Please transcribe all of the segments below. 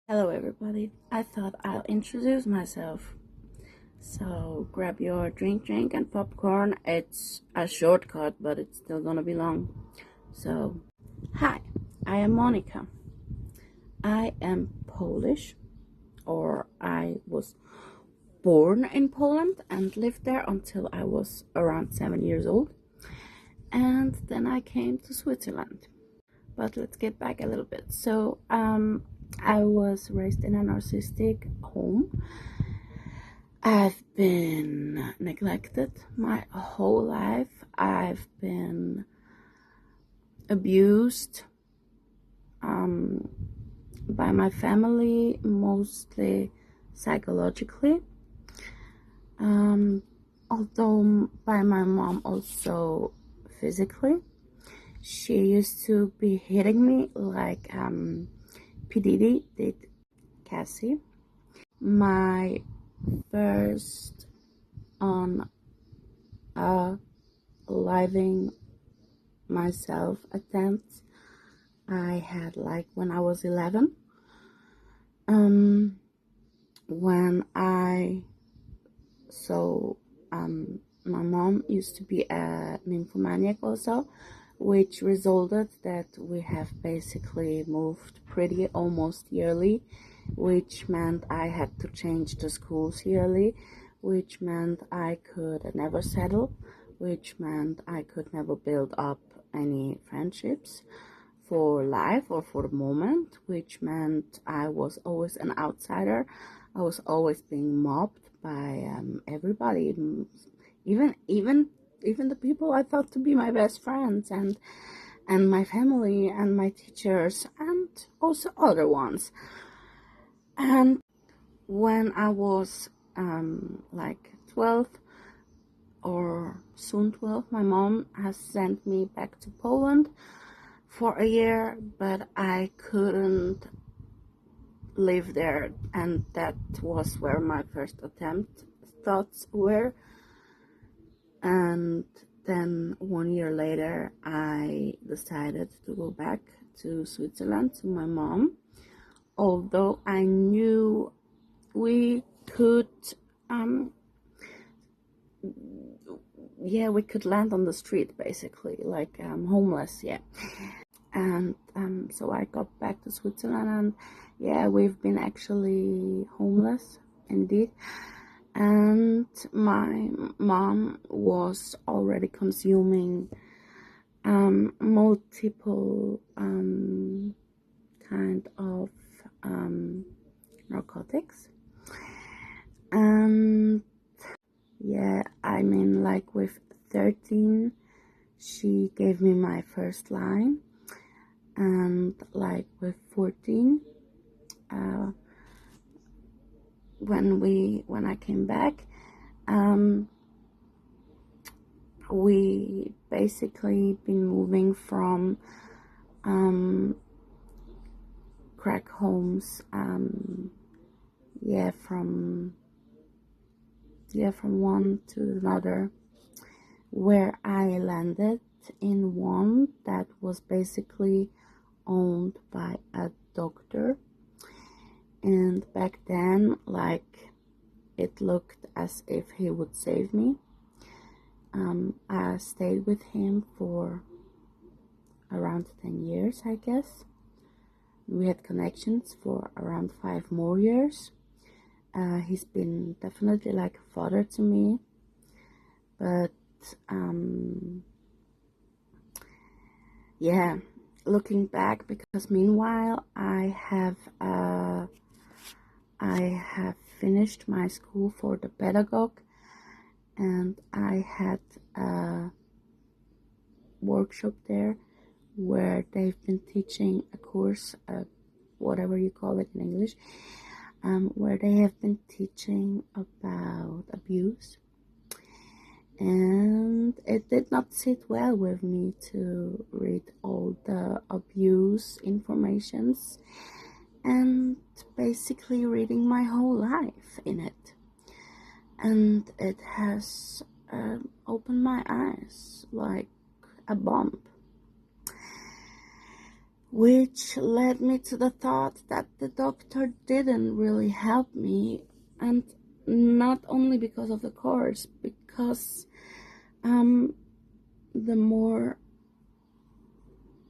Hello, everybody. I thought I'll introduce myself. So grab your drink, and popcorn. It's a shortcut, but it's still gonna be long. So, hi, I am Monica. I am Polish, or I was born in Poland and lived there until I was around 7 years old. And then I came to Switzerland. But let's get back a little bit. So, I was raised in a narcissistic home. I've been neglected my whole life. I've been abused by my family, mostly psychologically. Although by my mom also physically. She used to be hitting me like P. Diddy did Cassie. My first on living myself attempt I had like when I was 11. When I my mom used to be a nymphomaniac also, which resulted that we have basically moved pretty almost yearly, which meant I had to change the schools yearly, which meant I could never settle, which meant I could never build up any friendships for life or for the moment, which meant I was always an outsider. I was always being mobbed by everybody, even the people I thought to be my best friends, and my family and my teachers and also other ones. And when I was like 12 or soon 12, my mom has sent me back to Poland for a year, but I couldn't live there, and that was where my first attempt thoughts were. And then 1 year later, I decided to go back to Switzerland to my mom, although I knew we could we could land on the street basically, like homeless, and so I got back to Switzerland, and we've been actually homeless indeed. And my mom was already consuming multiple kind of narcotics. And I mean, like with 13, she gave me my first line, and like with 14, when I came back, we basically been moving from crack homes, from one to another, where I landed in one that was basically owned by a doctor. And back then, like, it looked as if he would save me. I stayed with him for around 10 years, I guess. We had connections for around 5 more years. He's been definitely like a father to me. But, looking back, because meanwhile I have finished my school for the pedagogue, and I had a workshop there where they've been teaching a course, whatever you call it in English, where they have been teaching about abuse. And it did not sit well with me to read all the abuse informations and basically reading my whole life in it. And it has opened my eyes like a bomb. which led me to the thought that the doctor didn't really help me, and not only because of the course, because the more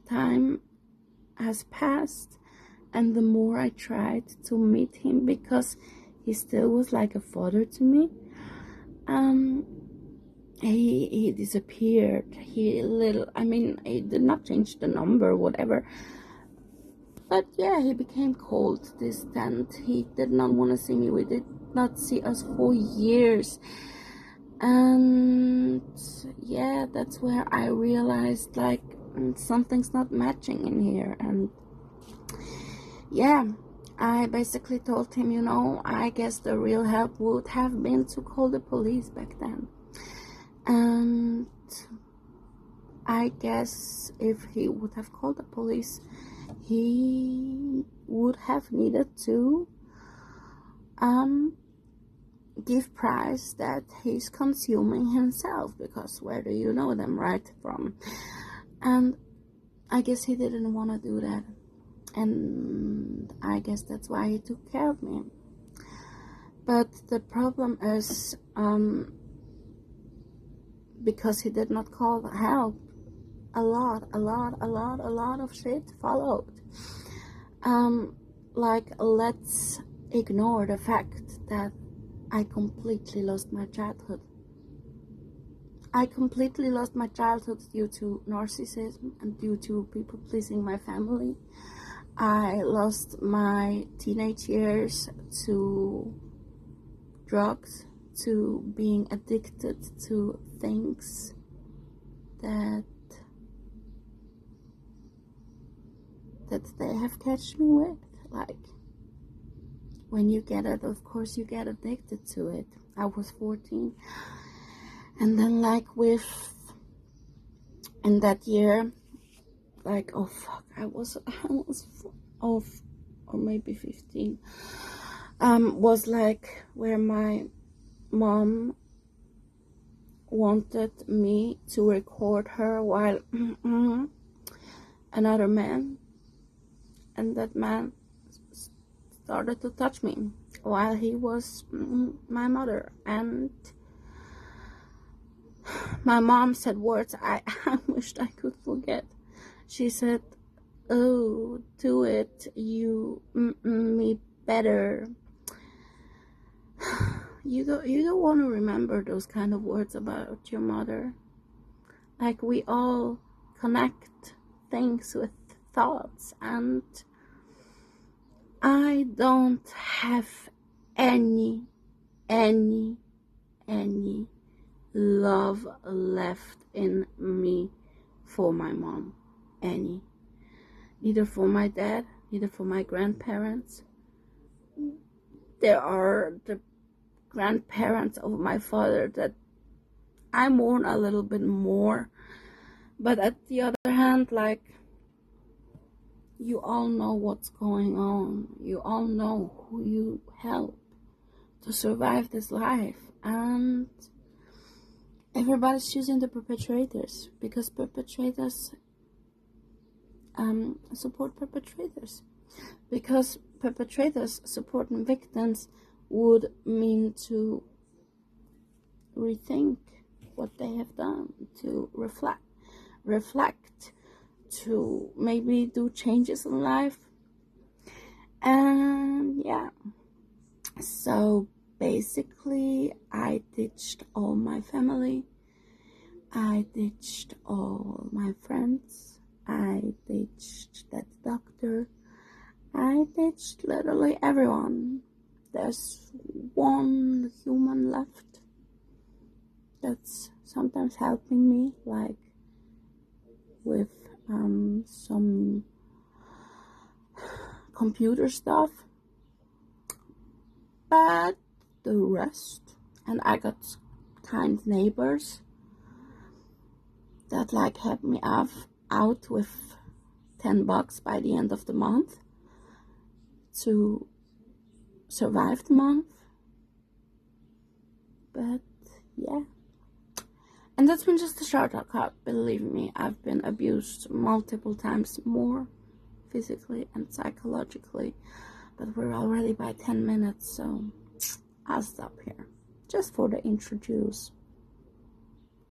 time has passed and the more I tried to meet him, because he still was like a father to me, he disappeared. He did not change the number, whatever, but yeah, he became cold, distant. He did not want to see me. We did not see us for years. And yeah, that's where I realized, like, something's not matching in here. And yeah, I basically told him, I guess the real help would have been to call the police back then. And I guess if he would have called the police, he would have needed to give price that he's consuming himself, because where do you know them, right, from? And I guess he didn't want to do that, and I guess that's why he took care of me. But the problem is, because he did not call the help, a lot of shit followed. Like, let's ignore the fact that I completely lost my childhood. I completely lost my childhood due to narcissism and due to people pleasing my family. I lost my teenage years to drugs, to being addicted to things that they have catched me with. Like, when you get it, of course you get addicted to it. I was 14, and then in that year, like, oh fuck, I was or maybe 15, was like where my mom wanted me to record her while another man, and that man started to touch me while he was my mother. And my mom said words I wished I could forget. She said, "Oh, do it, you me better." You don't want to remember those kind of words about your mother. Like, we all connect things with thoughts, and I don't have any love left in me for my mom. Any. Neither for my dad, neither for my grandparents. There are the grandparents of my father that I mourn a little bit more. But at the other hand, like, you all know what's going on. You all know who you help to survive this life. And everybody's choosing the perpetrators, because perpetrators support perpetrators. Because perpetrators supporting victims would mean to rethink what they have done, to reflect, to maybe do changes in life. And yeah, so basically I ditched all my family, I ditched all my friends, I ditched that doctor, I ditched literally everyone. There's one human left that's sometimes helping me, like with some computer stuff, but the rest, and I got kind neighbors that like helped me out with $10 by the end of the month to survive the month. But yeah, and that's been just a short cut. Believe me, I've been abused multiple times more, physically and psychologically. But we're already by 10 minutes, so I'll stop here just for the introduce.